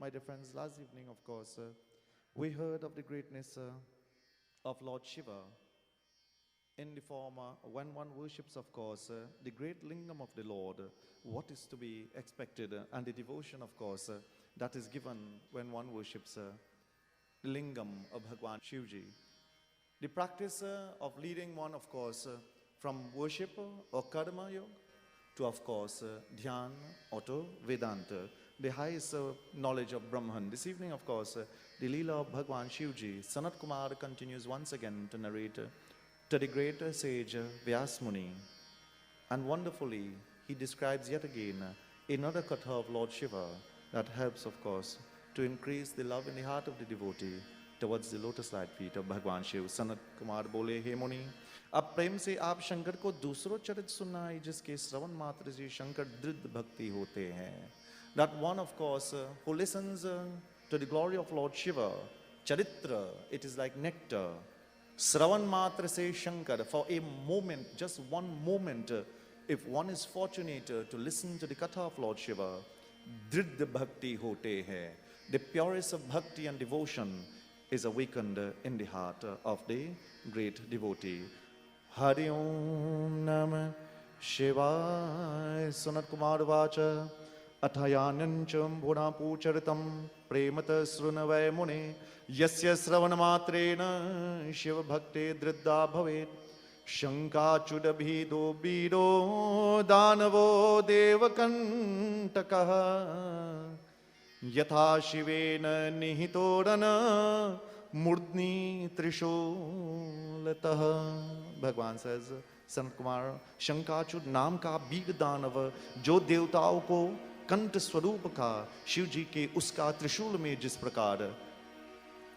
my dear friends, last evening, of course, we heard of the greatness of Lord Shiva in the form, when one worships, of course, the great lingam of the Lord, what is to be expected, and the devotion, of course, that is given when one worships the lingam of Bhagwan Shivji. The practice of leading one, of course, from worship or karma yoga to, of course, dhyan or to Vedanta, the highest knowledge of Brahman. This evening, of course, the Leela of Bhagwan Shivji, Sanat Kumar continues once again to narrate to the great sage Vyas Muni. And wonderfully, he describes yet again another katha of Lord Shiva that helps, of course, to increase the love in the heart of the devotee towards the lotus-like feet of Bhagwan Shiv. Sanat Kumar bole, हे मुनि, अब प्रेम से आप शंकर को दूसरों चरित सुनाई जिसके श्रवण मात्र से शंकर दृढ़ भक्ति होते हैं. That one, of course, who listens to the glory of Lord Shiva, charitra, it is like nectar. Shravan matra se Shankar, for a moment, just one moment, if one is fortunate to listen to the katha of Lord Shiva, dridh bhakti hote hai. The purest of bhakti and devotion is awakened in the heart of the great devotee. Hari Om Namah Shivaya. Sanat Kumar Vacha Athayanancham Bhunapucharitam Premata Srunavay Mune Yasya Sravanamatrena Shiva Bhakti Dridda Bhavet Shanka Chudabhido Bido Danavo Devakantakaha Yatha Shivena Nihitorana Murdni Trisholatah. Bhagwan says, Sanat Kumar, Shankachud नाम का बीग दानव जो देवताओं को कंठ स्वरूप का शिव जी के उसका त्रिशूल में जिस प्रकार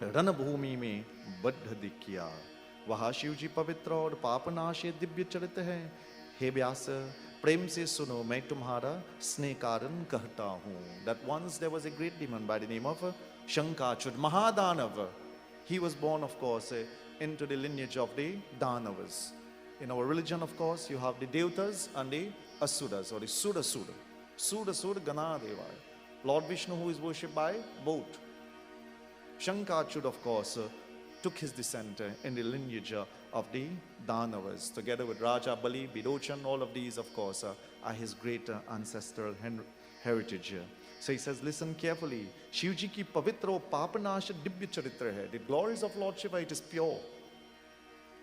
रणभूमि में बद्ध दिखिया, वहाँ शिव जी पवित्र और पापनाशी दिव्य चरित है. हे व्यास, प्रेम से सुनो, मैं तुम्हारा स्नेह कारण कहता हूँ. That once there was a great demon by the name of Shankachud, Mahadanav. He was born, of course, into the lineage of the Danavas. In our religion, of course, you have the Devatas and the Asuras, or the Sudasura. Sudasura Ganadeva. Lord Vishnu, who is worshipped by both. Shankachud, of course, took his descent in the lineage of the Danavas, together with Raja Bali, Bidochan. All of these, of course, are his great ancestral heritage. So he says, listen carefully. Shivji ki pavitra papanasha dibya charitra hai. The glories of Lord Shiva, it is pure.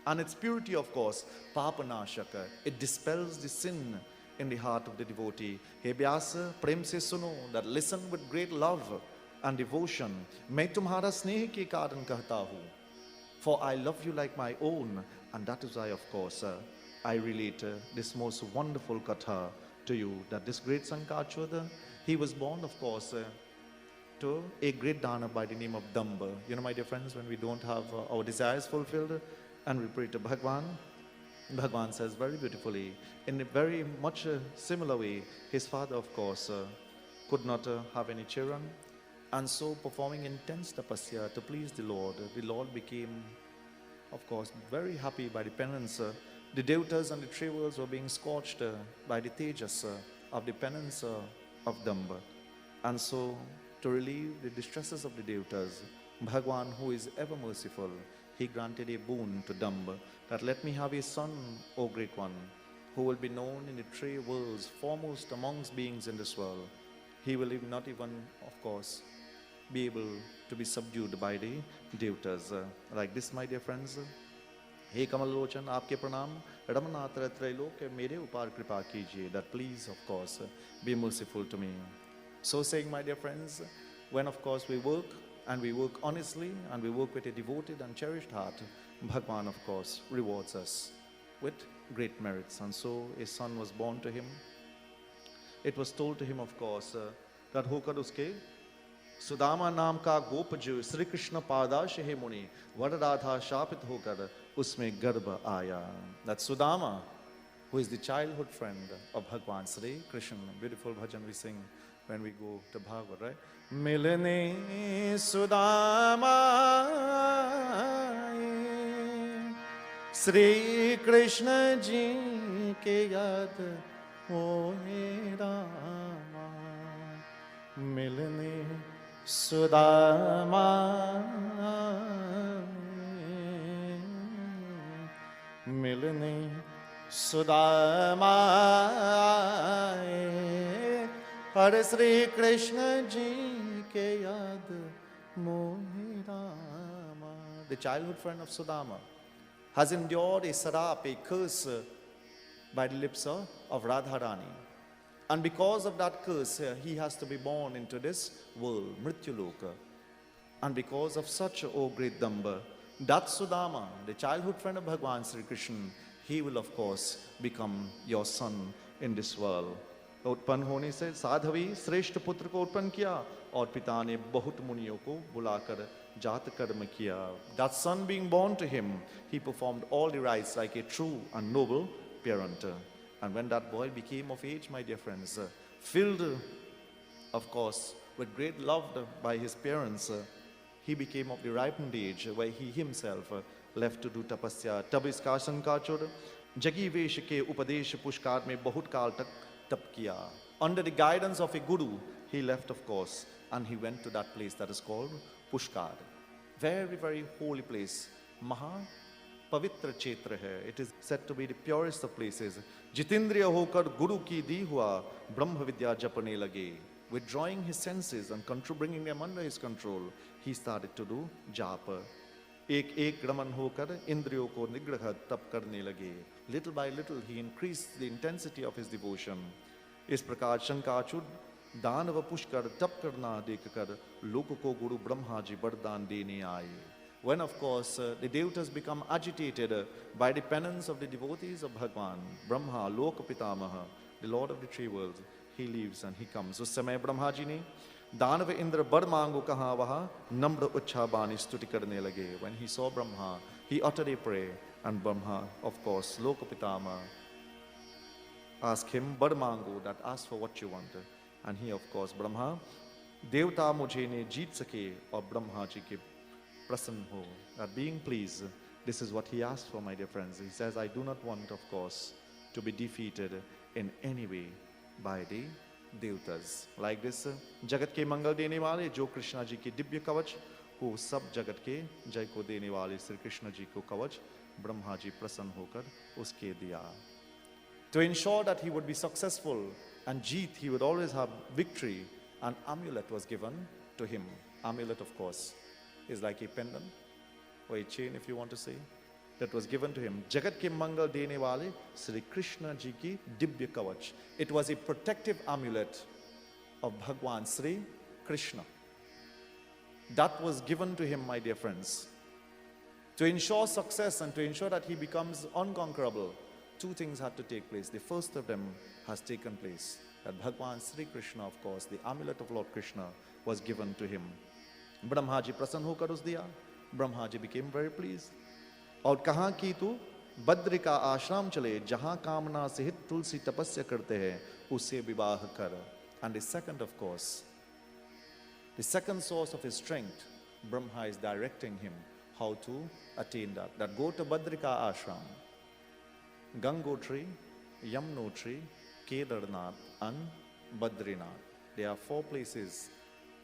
And its purity, of course, papanashaka. It dispels the sin in the heart of the devotee. He vyasa, prem se suno, that listen with great love and devotion. Main tumhara sneh ke karan kahta hu. For I love you like my own. And that is why, of course, I relate this most wonderful katha to you. That this great Sankachud, he was born, of course, to a great dana by the name of Damba. You know, my dear friends, when we don't have our desires fulfilled and we pray to Bhagwan, Bhagwan says very beautifully, in a very much similar way, his father, of course, could not have any children. And so, performing intense tapasya to please the Lord became, of course, very happy by the penance. The devatas and the three worlds were being scorched by the tejas of the penance of Damba. And so, to relieve the distresses of the devatas, Bhagwan, who is ever merciful, he granted a boon to Damba, that let me have a son, O great one, who will be known in the three worlds, foremost amongst beings in this world. He will not even, of course, be able to be subdued by the devatas. Like this, my dear friends, हे कमल लोचन, आपके प्रणाम, रमनात्र त्रैलोक मेरे ऊपर कृपा कीजिए. That please, of course, be merciful to me. So saying, my dear friends, when of course we work, and we work honestly, and we work with a devoted and cherished heart, Bhagwan, of course, rewards us with great merits. And so a son was born to him. It was told to him, of course, that hokar uske Sudama नाम का गोपज श्री कृष्ण पादाश हे मुनि वरराधा शापित होकर उसमें गर्भ आया. That Sudama, who is the childhood friend of Bhagwan Sri Krishna. Beautiful bhajan we sing when we go to Bhagavad, right? Milne Sudama Sri Krishna ji ke yad hoye Rama. Milne Sudama milne Sudama Hare Sri Krishna ji ke yad mohi Rama. The childhood friend of Sudama has endured a sarap, a curse by the lips of Radharani. And because of that curse, he has to be born into this world, Mrityuloka. And because of such a great number, that Sudama, the childhood friend of Bhagwan Sri Krishna, he will of course become your son in this world. उत्पन्न होने से साधवी श्रेष्ठ पुत्र को उत्पन्न किया और पिता ने बहुत मुनियों को बुलाकर जात कर्म किया. That son being born to him, he performed all the rites like a true and noble parent. And when that boy became of age, my dear friends, filled, of course, with great love by his parents, he became of the ripened age where he himself left to do tapasya. तब इसका शंकाचुर जगी वेश के उपदेश पुष्कार में बहुत काल तक तप किया. Under the guidance of a guru, he left, of course, and he went to that place that is called Pushkar. Very, very holy place. Maha Pavitra Chetra hai. It is said to be the purest of places. Jitindriya hokar guru ki di hua Brahma Vidya japane lage. Withdrawing his senses and bringing them under his control, he started to do japa. एक रमन होकर इंद्रियों को निग्रह तप करने लगे. Little by little he increased the intensity of his devotion. इस प्रकार शंकाचुर दानव पुष्कर तप करना देखकर लोक को गुरु ब्रह्मा जी वरदान देने आए. When of course the devatas become agitated by the penance of the devotees of Bhagwan, Brahma, Loka Pitamaha, the Lord of the three worlds, he leaves and he comes. उस समय ब्रह्मा जी ने दानव इंद्र बर मांगो कहा वहाँ नम्र उच्छा बानी स्तुति करने लगे. When he saw Brahma, he uttered a prayer, and Brahma, of course, Lokapitama, asked him, bar mango, that ask for what you want. And he, of course, Brahma, Devta mujhe ne jeet sake, or Brahma ji ke prasann ho. That being pleased, this is what he asked for, my dear friends. He says, I do not want, of course, to be defeated in any way by the देवतास. Like this, जगत के मंगल देने वाले जो कृष्णा जी के दिव्य कवच वो सब जगत के जय को देने वाले श्री कृष्ण जी को कवच ब्रह्मा जी प्रसन्न होकर उसके दिया. To ensure that he would be successful and jeet, he would always have victory, an amulet was given to him. Amulet, of course, is like a pendant or a chain, if you want to say, that was given to him. Jagat ke mangal dene wale Sri Krishna ji ki divya kavach. It was a protective amulet of Bhagwan Sri Krishna. That was given to him, my dear friends. To ensure success and to ensure that he becomes unconquerable, two things had to take place. The first of them has taken place. That Bhagwan Sri Krishna, of course, the amulet of Lord Krishna, was given to him. Brahma ji prasann hokar us diya. Brahma ji became very pleased. और कहाँ की तू बद्र का आश्रम चले जहाँ कामना सहित तुलसी तपस्या करते हैं उससे विवाह कर. And the second, of course, the second source of his strength, Brahma is directing him how to attain that. That go to Badrika Ashram, Gangotri, Yamnotri, Kedarnath and Badrinath. There are 4 places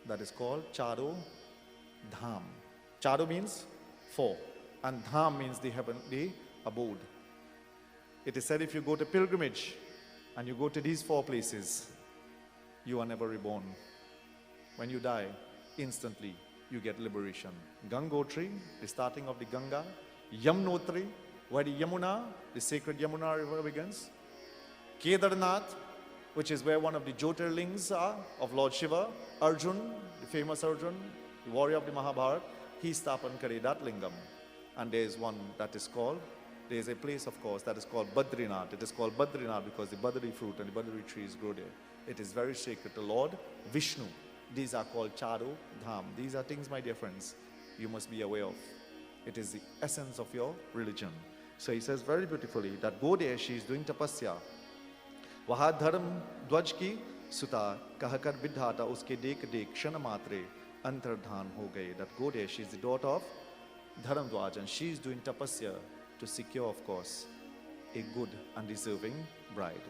that is called Charo Dham. Charo means 4. And Dham means the heavenly abode. It is said if you go to pilgrimage and you go to these 4 places, you are never reborn. When you die, instantly you get liberation. Gangotri, the starting of the Ganga. Yamnotri, where the Yamuna, the sacred Yamuna river begins. Kedarnath, which is where one of the Jyotirlings are of Lord Shiva. Arjun, the famous Arjun, the warrior of the Mahabharata, he stapan kare that lingam. And there is one that is called, there is a place, of course, that is called Badrinath. It is called Badrinath because the Badri fruit and the Badri trees grow there. It is very sacred to Lord Vishnu. These are called Charo Dham. These are things, my dear friends, you must be aware of. It is the essence of your religion. So he says very beautifully that go there, she is doing tapasya. Waha dharam dwaj ki suta kahakar vidhata uske dek dek shana matre antardhan ho gaye. That go there, she is the daughter of Dharamdwaj, and she is doing tapasya to secure, of course, a good and deserving bride.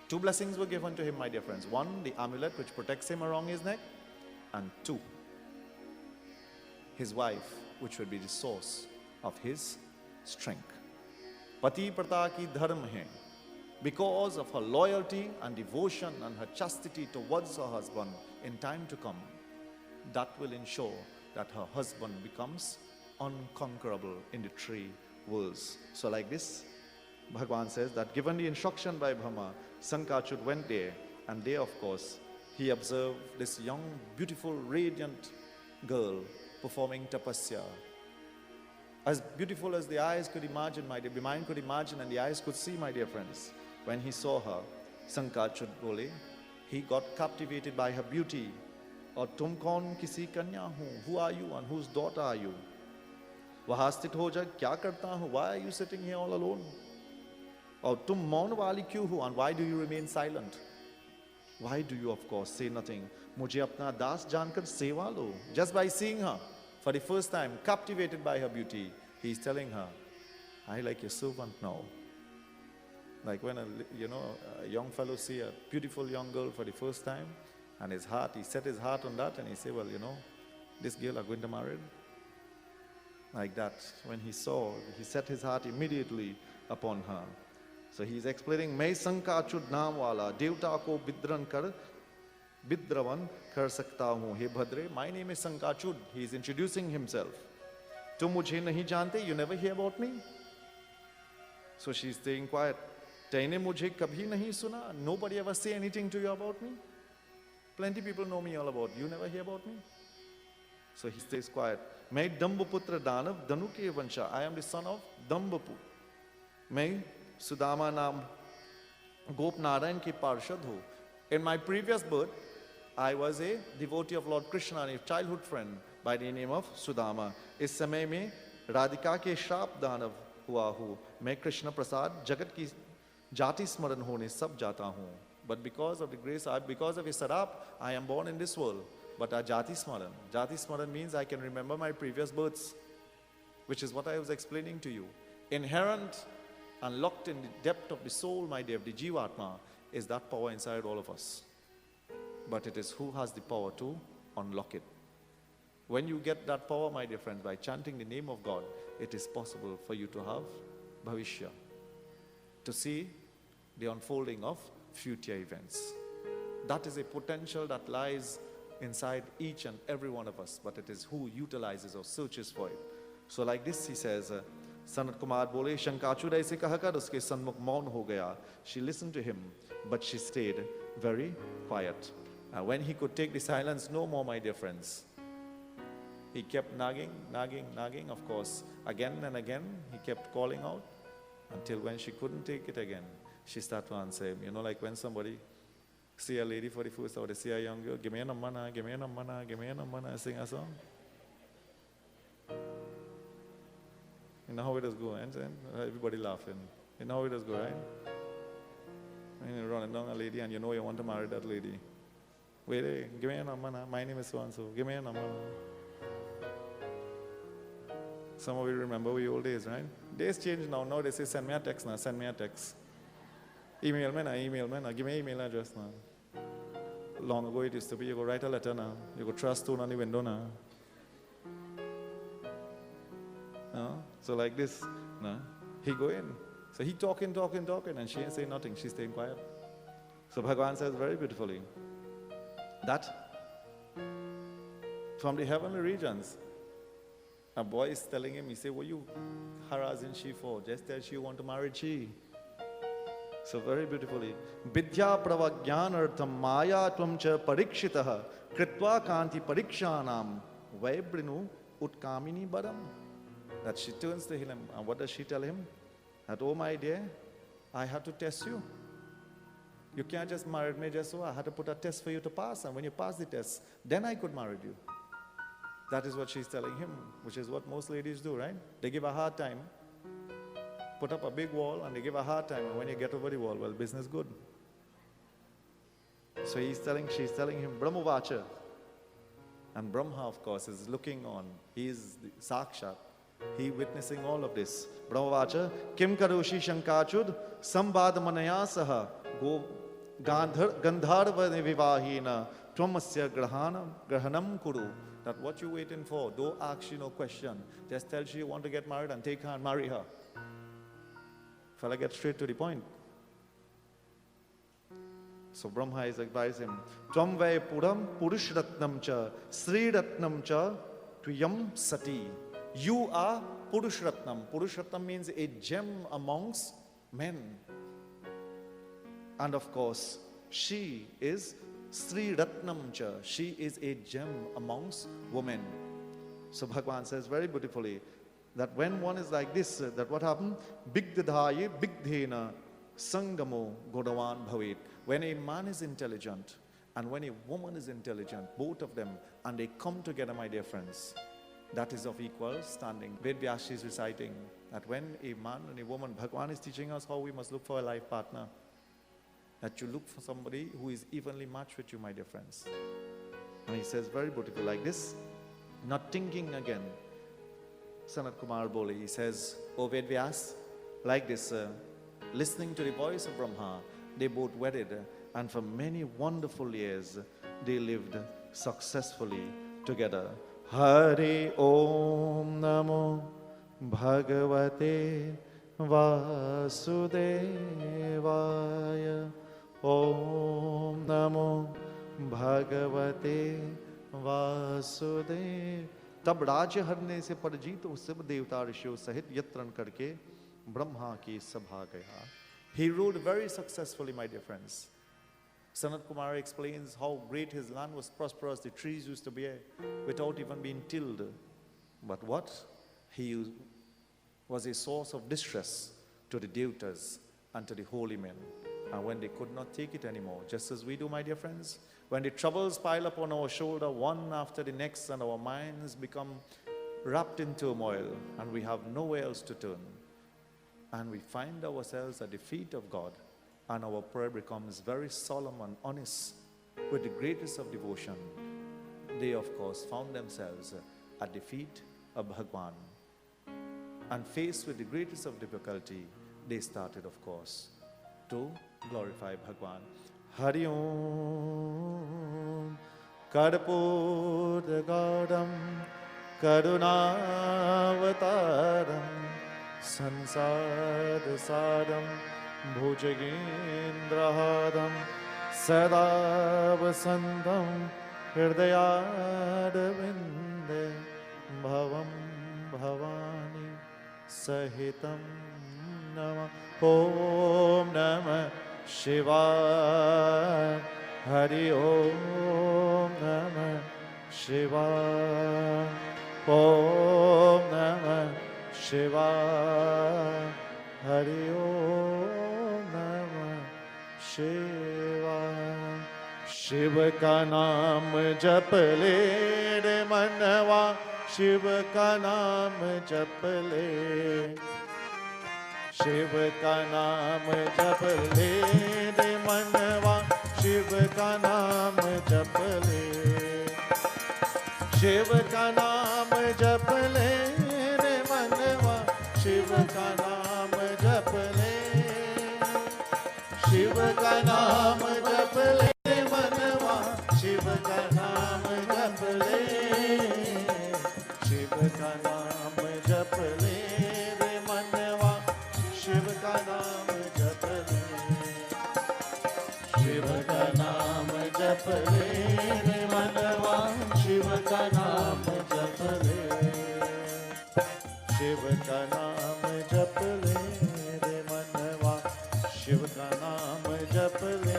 2 blessings were given to him, my dear friends. 1, the amulet which protects him around his neck, and 2, his wife, which would be the source of his strength. Pati prata ki dharma hai. Because of her loyalty and devotion and her chastity towards her husband, in time to come, that will ensure that her husband becomes unconquerable in the three worlds. So like this, Bhagavan says that given the instruction by Brahma, Sankachud went there, and there, of course, he observed this young, beautiful, radiant girl performing tapasya. As beautiful as the eyes could imagine, my dear, the mind could imagine and the eyes could see, my dear friends. When he saw her, Sankachud bole, he got captivated by her beauty. और तुम कौन किसी कन्या हो? Who are you and whose daughter are you? वहाँ स्थित हो जा, क्या करता हूँ? Why are you sitting here all alone? और तुम मौन वाली क्यों हो? And why do you remain silent? Why do you, of course, say nothing? मुझे अपना दास जानकर सेवा लो. Just by seeing her for the first time, captivated by her beauty, he is telling her, I like your servant now. Like when a young fellow see a beautiful young girl for the first time, and his heart, he set his heart on that, and he said, well, this girl are going to marry. Like that, when he saw, he set his heart immediately upon her. So he is explaining, मैं संकाचुद नाम वाला देवता को विद्रवन कर सकता हूँ. हे भद्रे, my name is Sankachud. He is introducing himself. तुम मुझे नहीं जानते, you never hear about me. So she is staying quiet. तेने मुझे कभी नहीं सुना. Nobody ever say anything to you about me. Plenty people know me all about. You never hear about me. So he stays quiet. मैं दंबपुत्र दानव धनु के वंशा. I am the son of दंबपु. मैं सुदामा नाम गोप नारायण के पार्षद हूँ. In my previous birth, I was a devotee of Lord Krishna and a childhood friend by the name of Sudama. इस समय में राधिका के श्राप दानव हुआ हूँ. मैं कृष्ण प्रसाद जगत की जाति स्मरण होने सब जाता हूँ. But because of the grace, because of his sarap, I am born in this world. But jati smaran means I can remember my previous births, which is what I was explaining to you. Inherent and locked in the depth of the soul, my dear, the Jivatma, is that power inside all of us. But it is who has the power to unlock it. When you get that power, my dear friends, by chanting the name of God, it is possible for you to have bhavishya, to see the unfolding of future events. That is a potential that lies inside each and every one of us, but it is who utilizes or searches for it. So like this, he says, Sanat Kumar bole, Shankachud aise kahakar uske sanmukh maun ho gaya. She listened to him, but she stayed very quiet. When he could take the silence no more, my dear friends, he kept nagging, of course. Again and again, he kept calling out, until when she couldn't take it again, she started to answer him. Like when somebody see a lady for the first time, or they see a young girl, give me a number, give me a number, give me a number, sing a song. You know how it does go, and everybody laughing. You know how it does go, right? When you're running down a lady and you know you want to marry that lady. Wait, hey, give me a number, my name is so-and-so, give me a number. Some of you remember the old days, right? Days change now. Now they say, send me a text now, send me a text. Email me now, give me an email address now. Long ago it used to be, you go write a letter now, you go trust stone on the window now. So like this, he go in. So he talking, and she ain't saying nothing, she's staying quiet. So Bhagavan says very beautifully, that from the heavenly regions, a boy is telling him, he say, what are you harassing she for? Just tell she you want to marry she. So very beautifully, Vidya pravagyanartham maya tvamcha parikshitaha kritva kanti parikshanam vaibrinu utkamini baram. That she turns to him, and what does she tell him? That, oh my dear, I have to test you. You can't just marry me just so. I had to put a test for you to pass, and when you pass the test, then I could marry you. That is what she's telling him, which is what most ladies do, right? They give a hard time, put up a big wall, and they give a hard time, and when you get over the wall, well, business good. So she's telling him, Brahmavacha. And Brahma, of course, is looking on. He is the Sakshat. He witnessing all of this. Brahmavacha, Kim Karoshi Shankachud, Sambad Manaya Saha, Go Gandharva Vivahina, Tvamasya grahanam kuru. That what you waiting for? Don't ask she no question. Just tell she you want to get married and take her and marry her. Fella, get straight to the point. So Brahma is advising him, Tvam vai puram purushratnam cha sriratnam cha tuyam sati. You are Purushratnam. Purushratnam means a gem amongst men. And of course, she is Sri Ratnam cha. She is a gem amongst women. So Bhagavan says very beautifully that when one is like this, that what happened? Bigdadhaye bigdhena sangamo godavan bhavet. When a man is intelligent and when a woman is intelligent, both of them, and they come together, my dear friends, that is of equal standing. Ved Vyas is reciting that when a man and a woman, Bhagavan is teaching us how we must look for a life partner. That you look for somebody who is evenly matched with you, my dear friends. And he says very beautiful like this, not thinking again. Sanat Kumar Bole, he says, O Ved Vyas, like this, listening to the voice of Brahma, they both wedded, and for many wonderful years, they lived successfully together. Hari Om Namo Bhagavate Vasudevaya. Om Namo Bhagavate Vasudevaya. तब राज्य हरने से परजीत उस सब देवता ऋषियों सहित यत्न करके ब्रह्मा की सभा गया. He ruled very successfully, my dear friends. Sanat Kumar explains how great his land was prosperous. The trees used to bear without even being tilled. But what? He was a source of distress to the devatas and to the holy men. And when they could not take it anymore, just as we do, my dear friends, when the troubles pile up on our shoulder one after the next and our minds become wrapped in turmoil and we have nowhere else to turn, and we find ourselves at the feet of God, and our prayer becomes very solemn and honest with the greatest of devotion, they of course found themselves at the feet of Bhagwan. And faced with the greatest of difficulty, they started of course to glorify Bhagwan. Hari Om Karpurgadam Karunavataram Sansadasadam Bhujagendrahadam Sada Vasandam Hridayadavinde Bhavam Bhavani Sahitam Namah. Om Namah Shivaya. Hari Om Namah Shivaya. Om Namah Shivaya. Hari Om Namah Shivaya. Shiv ka naam jap le re manwa, Shiv ka naam jap le. Shiv ka naam jap le re manwa, Shiv ka naam jap le. Shiv ka naam jap le re manwa, Shiv ka naam jap le. Shiv ka naam jap le manwa, Shiv ka naam jap le. Shiv ka naam jap le re manwa, Shiv ka naam jap le. Shiv ka naam jap le re manwa, Shiv ka naam jap le. Shiv ka naam jap le re manwa, Shiv ka naam jap le.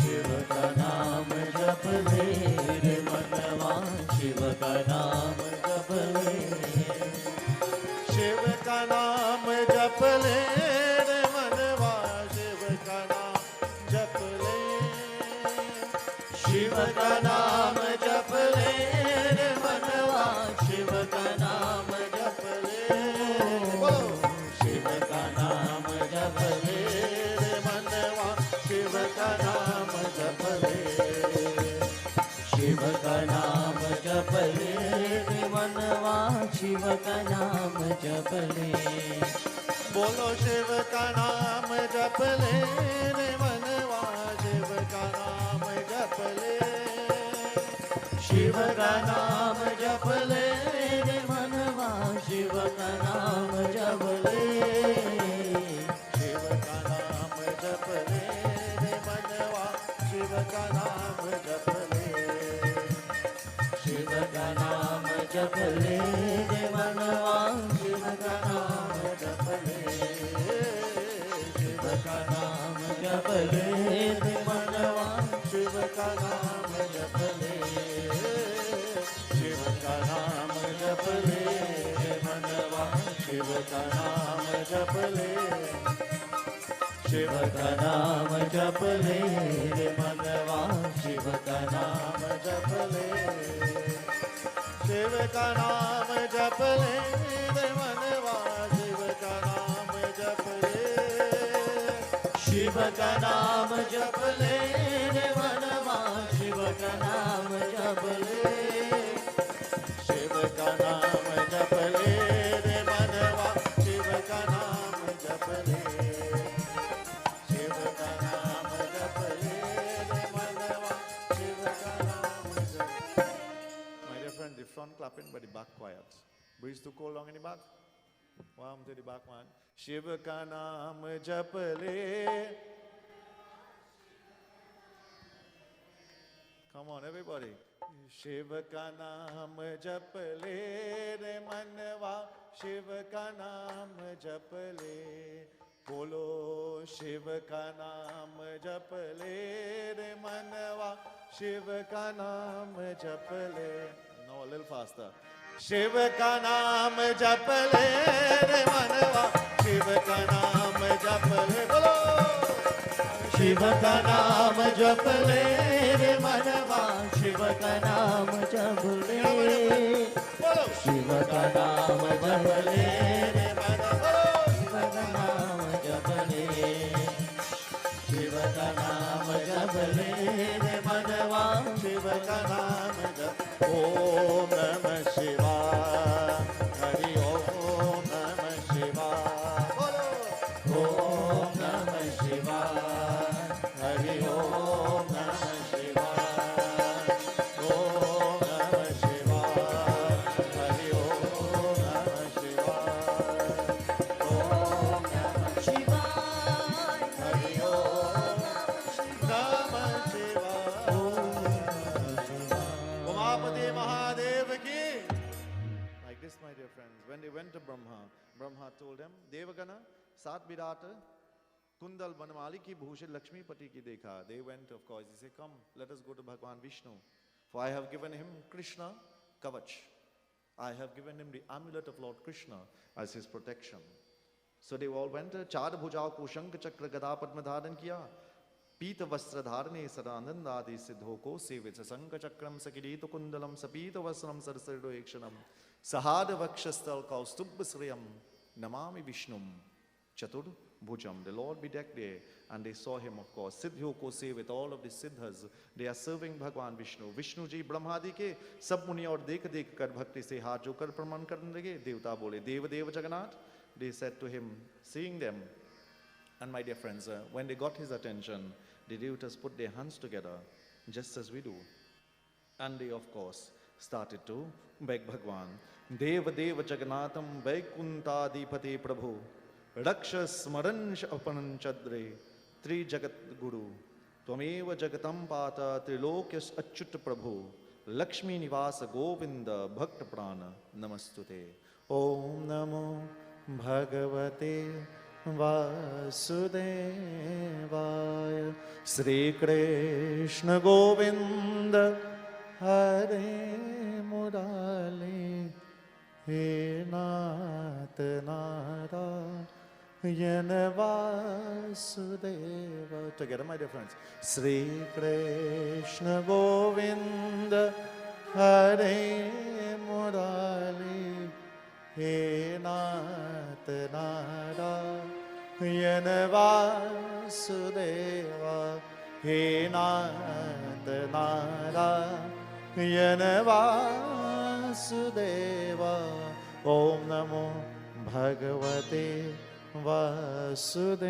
Shiv ka naam jap le re manwa, Shiv ka naam jap le. Shiv ka naam jap le re manwa, Shiv ka naam jap le. Shiv ka naam jap le re manwa, Shiv ka naam jap le. Shiv ka naam jap le re manwa, Shiv ka naam jap le. Shiv ka naam jap le re manwa, Shiv ka naam jap le. Bolo Shiv ka naam jap le re manwa, Shiv ka naam jap le. जप ले, शिव का नाम जप ले रे मनवा, शिव का नाम जप ले, शिव का नाम जप ले रे मनवा, शिव का नाम जप ले, शिव का नाम जप ले रे मनवा, शिव का नाम जप ले, शिव का नाम जप ले रे मनवा, शिव का नाम जप ले, शिव का नाम जप ले रे मनवा, शिव का नाम जप ले, शिव का नाम जप ले रे मनवा, शिव का नाम जप ले, शिव का नाम जप ले रे मनवा, शिव का नाम जप ले, शिव का नाम जप ले रे मनवा, शिव का नाम जप ले, शिव का नाम जप ले रे मनवा, शिव का नाम जप ले, शिव का नाम जप ले रे मनवा, शिव का नाम जप ले. My dear friend, the front clapping but the back quiet. Breeze too cold long in the back. Warm to the back one. Shiv का नाम जप ले. Come on everybody. शिव का नाम जप ले रे मनवा, शिव का नाम जप ले, बोलो शिव का नाम जप ले रे मनवा, शिव का नाम जप ले. No, a little faster. Shiv का नाम जप ले रे मनवा, शिव का नाम जप ले, बोलो शिव का नाम जप ले रे मनवा, शिव का नाम जप ले, बोलो शिव का नाम जप ले रे मनवा, शिव का नाम जप ले, शिव का नाम जप ले रे मनवा, शिव का नाम जप. ओम नमः शिवाय, हरि ओम नमः शिवाय, बोलो ओम नमः शिवाय, हरि ओम नमः शिवाय, ओम नमः शिवाय, हरि ओम नमः शिवाय, ओम नमः शिवाय, हरि ओम नमः शिवाय. उमापति महादेव की. Like this, my dear friends, when they went to Brahma, Brahma told them, Devagana, Sat Virata, Kundal Banamali ki Bhushan Lakshmipati ki dekha. They went, of course. He said, come, let us go to Bhagwan Vishnu. For I have given him Krishna Kavach. I have given him the amulet of Lord Krishna as his protection. So they all went. Char bhujao ko shank chakra gada padma dharan kiya. Pita vastra dharane sadanandadi siddho ko sevit sanka chakram sakirito kundalam sapita vasram sarsarido ekshanam. Sahada vakshastal kaustubba sriyam namami vishnum chatur bhujam. The Lord bedecked there, and they saw him, of course. Siddho ko sevit, all of the siddhas, they are serving Bhagwan Vishnu. Vishnu ji Brahmadi ke sab muni aur dekh dekh kar bhakti se haath jo kar praman karne lage. Devta bole, Deva Deva Jagannath. They said to him, seeing them, and my dear friends, when they got his attention, the devatas put their hands together, just as we do. And they, of course, started to beg Bhagwan. Deva Deva Jagannatham Vaikuntadipati Prabhu Raksha Smaransh Apanchadre Tri Jagat Guru Tvameva Jagatam Pata Trilokyas Achyut Prabhu Lakshmi Nivasa Govinda Bhakta Prana Namastute. Om Namo Bhagavate Vasudevaya. Sri Krishna Govinda Hare Murali He Nath Narayana Vasudeva. Together, my dear friends. Sri Krishna Govinda Hare Murali He Nath Narayana Vasudeva. He Nath Narayana Vasudeva. Om Namo Bhagavate Vasudevaya.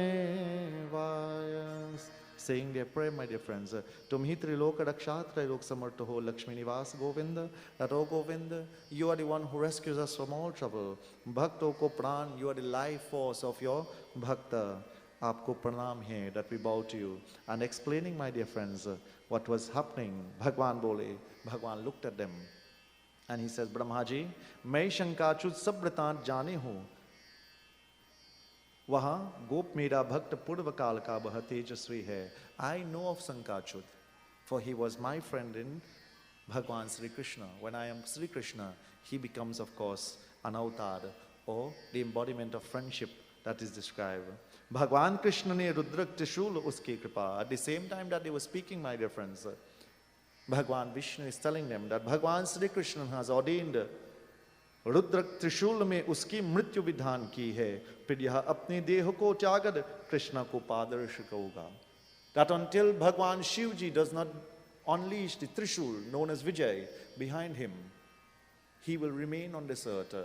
saying their prayer, my dear friends. Tum hi triloka raksha trilok samartha ho Lakshmi Nivas Govinda. That oh Govinda, you are the one who rescues us from all trouble. Bhakto ko pran, you are the life force of your bhakta. Aapko pranam hai, that we bow to you. And explaining, my dear friends, what was happening, Bhagwan bole, Bhagwan looked at them. And he says, Brahma ji, मैं शंकाचुत सब वृतांत जाने हूँ. वहाँ गोप मेरा भक्त पूर्व काल का वह तेजस्वी है. I know of Sankachut, for he was my friend in Bhagwan Sri Krishna. When I am Sri Krishna, he becomes, of course, an avatar, or the embodiment of friendship that is described. Bhagwan Krishna ne Rudrak Trishul uski kripa. At the same time that they were speaking, my dear friends, Bhagwan Vishnu is telling them that Bhagwan Sri Krishna has ordained Rudraka त्रिशूल में उसकी मृत्यु विधान की है. फिर यह अपने देह को त्यागकर कृष्ण को पादर्श होगा. That until Bhagwan Shivji does not unleash the Trishul known as Vijay behind him, he will remain on this earth.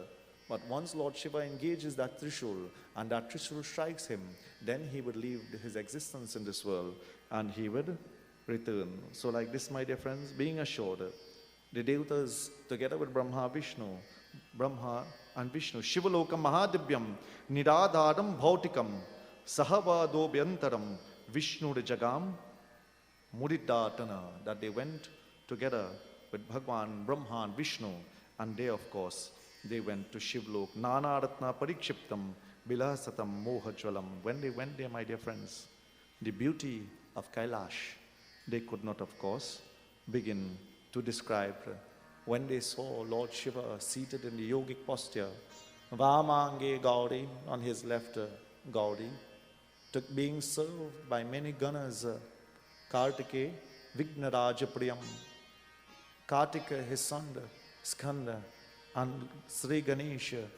But once Lord Shiva engages that Trishul and that Trishul strikes him, then he would leave his existence in this world and he would return. So like this, my dear friends, being assured, the Devatas together with Brahma and Vishnu, Shivalokam Mahadivyam, Niradharam Bhautikam, Sahavadobhyantaram, Vishnu Jagam, Mudidatana, that they went together with Bhagwan, Brahma and Vishnu, and they, of course, they went to Shivlok, Nana Ratna Parikshiptam, Bilasatam Mohajwalam. When they went there, my dear friends, the beauty of Kailash, they could not, of course, begin to describe. When they saw Lord Shiva seated in the yogic posture, Vamange Gauri, on his left Gauri, being served by many gunas, Kartike, Vignaraja Priyam, Kartika, his son, Skanda, and Sri Ganesha,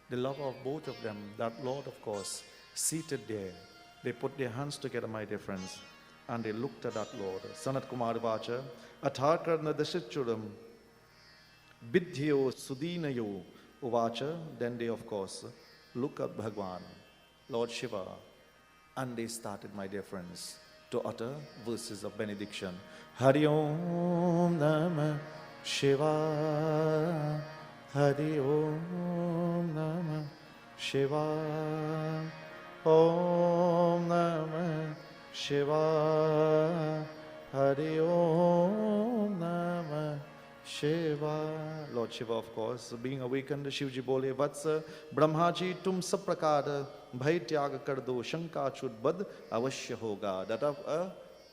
the lover of both of them, that Lord, of course, seated there. They put their hands together, my dear friends, and they looked at that Lord. Sanat Kumar Vacha, Atharkarna Dashichuram, Bidhyo Sudinayo Uvacha. Then they, of course, look at Bhagwan, Lord Shiva, and they started, my dear friends, to utter verses of benediction. Hari Om Namah Shiva, Hari Om Namah Shiva, Om Namah Shiva, Hari Om Namah Shiva. Lord Shiva, of course, being awakened, Shivji bole, Vatsa, Brahmaji, tum sab prakar bhai tyag kar do, shanka chud bad avashya hoga. That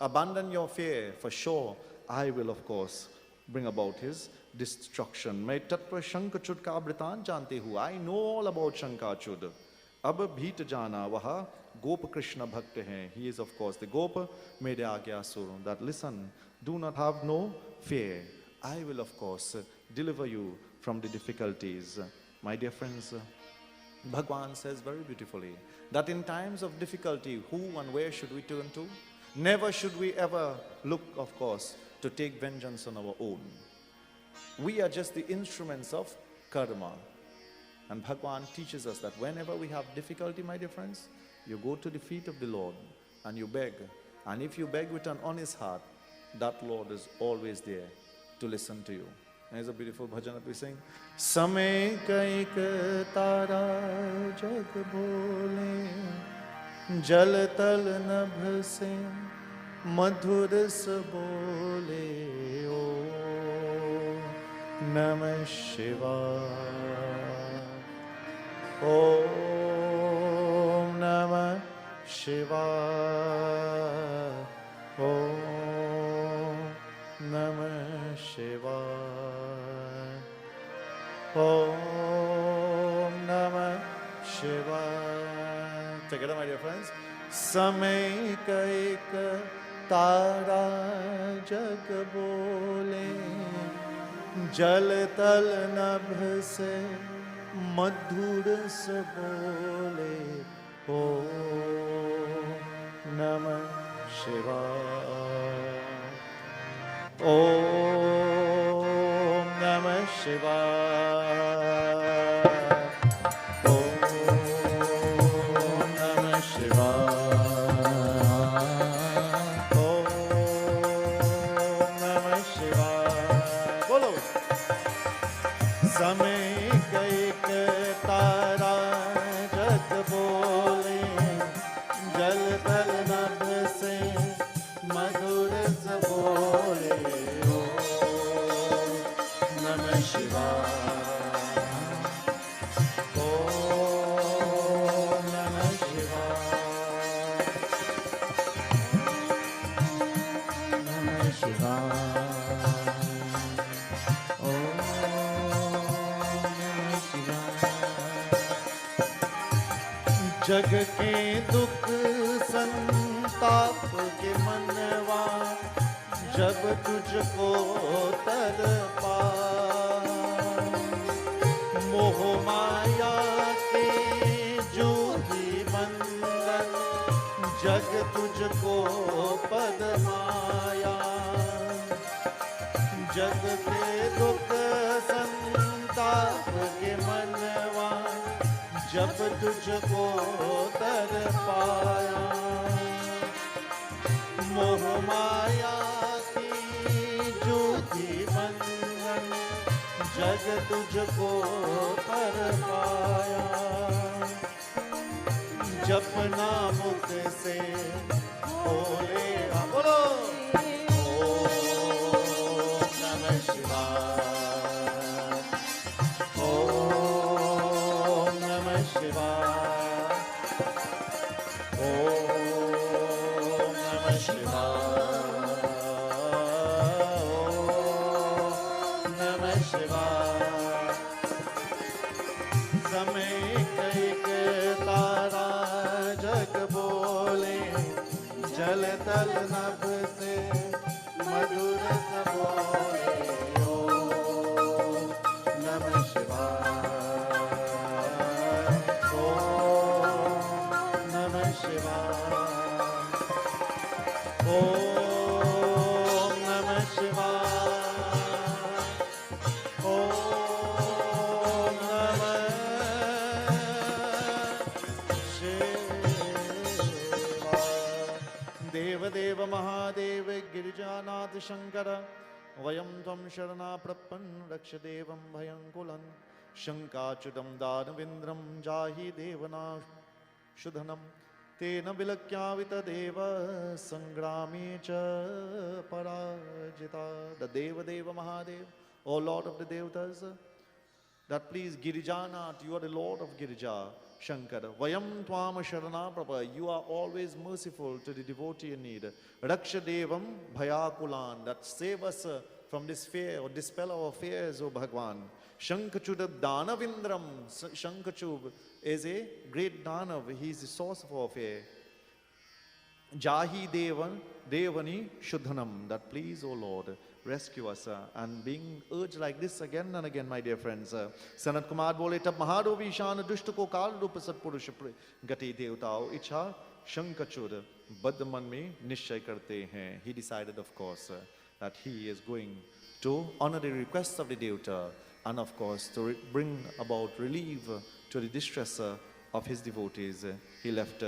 abandon your fear, for sure, I will, of course, bring about his destruction. Main tatva shankachud ka britan jante hu. I know all about Shankachud. Ab bheet jana vaha Gop Krishna Bhakt hai. He is, of course, the Gopa Mere Agya Sur. That listen, do not have no fear. I will, of course, deliver you from the difficulties. My dear friends, Bhagwan says very beautifully that in times of difficulty, who and where should we turn to? Never should we ever look, of course, to take vengeance on our own. We are just the instruments of karma. And Bhagwan teaches us that whenever we have difficulty, my dear friends, you go to the feet of the Lord and you beg. And if you beg with an honest heart, that Lord is always there to listen to you. There's a beautiful bhajan that we sing. Samay kaik tara jag bole, jal tal nabh se madhur sa bole, O Namah Shivaya, Om Namah Shivaya, Om Namah Shivaya, Om Namah Shivaya. Together, my dear friends. Samay kaik tara jag bole, jal tal nabh se madhur sa bole, Om Namah Shivaya, Om Namah Shivaya, Om Namah Shivaya, समय कैक तारा जग बोले, जल तल नभ से मधुर स बोले। ओम नमः शिवाय, ओम नमः शिवाय, नमः शिवाय। जग के दुख संताप के मनवा, जब तुझको तर पाए। मोह माया के जूही बंधन, जग तुझको पद माया। जग के दुख संताप के मनवा, जब तुझको तर पाया। मोह माया की जूठी बंधन, जग तुझको तर पाया। जपना मुख से बोले, बोलो ओम नमः शिवाय, ओम नमः शिवाय, ओम नमः शिवाय, ओम नमः शिवाय। समय कैक तारा जग बोले, जल तल नभ से मधुर स बोले। ओम नमः शिवाय, ओम नमः शिवाय, ओम नमः शिवाय, ओम नमः शिवाय। देवदेव महादेव गिरिजानाथ शंकर, वयं त्वं शरणा प्रपन्न, रक्ष देवं भयंकुलं। शंकाच्युतं दानवेन्द्रं जाहि देवनाशुधनं, तेन विलक्ष्यावितदेव संग्रामे च पराजिता। The Devadev Mahadev, O Lord of the Devatas, that please Girijanath, you are the Lord of Girija. Shankara, Vayam Tvam Sharana Prabha, you are always merciful to the devotee in need. Raksha Devam Bhayakulan, that save us from this fear or dispel our fears, O Bhagwan. Shankachud Danavindram, Shankachud is a great Danav, he is the source of our fear. Jahi Devan, Devani Shuddhanam, that please, O Lord, rescue us. And being urged like this again and again, my dear friends. Sanat Kumar bole, tab Mahado Vishan Dushta ko Kal Rupa Satpurush Gati Devtao Icha Shankachud Badman me Nishay Karte hain. He decided, of course, that he is going to honor the requests of the Devta and, of course, to bring about relief to the distress of his devotees. He left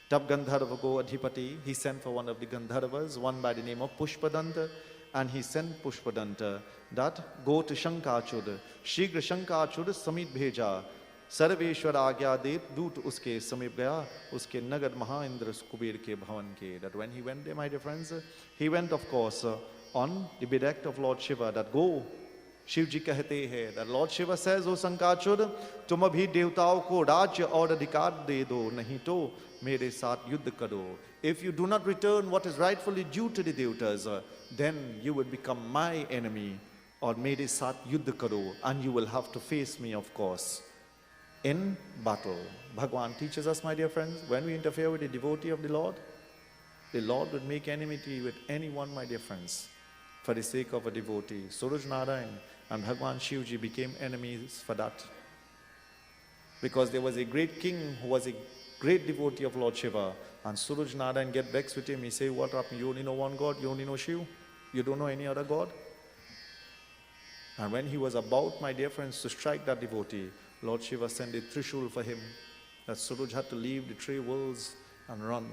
Tab Gandharva Go Adhipati, he sent for one of the Gandharvas, one by the name of Pushpadanta, and he sent Pushpadanta that go to Shankachud. Shigra Shankachud Samit Bheja. Sarveshwar Agya Dev Dut uske Samit Gaya, uske Nagar Mahaindra Kubir ke Bhavan ke. That when he went there, my dear friends, he went, of course, on the bedect of Lord Shiva, that go. Shiv जी कहते हैं, that Lord Shiva says, O Sankachud, तुम अभी देवताओं को राज्य और अधिकार दे दो, नहीं तो मेरे साथ युद्ध करो. If you do not return what is rightfully due to the devatas, then you will become my enemy, or मेरे साथ युद्ध करो, and you will have to face me, of course, in battle. Bhagwan teaches us, my dear friends, when we interfere with the devotee of the Lord would make enmity with anyone, my dear friends, for the sake of a devotee. Suraj Narayan and Bhagwan Shivji became enemies for that. Because there was a great king who was a great devotee of Lord Shiva, and Suraj Narayan get vexed with him. He say, what happened? You only know one God? You only know Shiv? You don't know any other God? And when he was about, my dear friends, to strike that devotee, Lord Shiva sent a trishul for him, that Suraj had to leave the three worlds and run.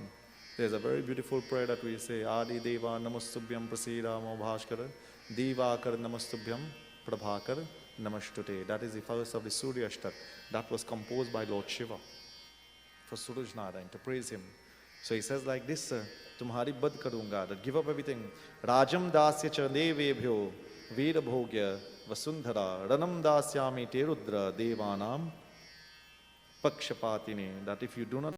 There's a very beautiful prayer that we say, Adi Deva Namastubhyam Prasidamo Bhaskara, Divakar Namastubhyam Prabhakar, Namastute. That is the first of the Surya Ashtak. That was composed by Lord Shiva for Suraj Narayan to praise him. So he says like this, Tumhari bad karunga, that give up everything. Rajam dasya cha devebhyo Veda bhogya vasundhara ranam dasyami te rudra devanam pakshapatine. That if you do not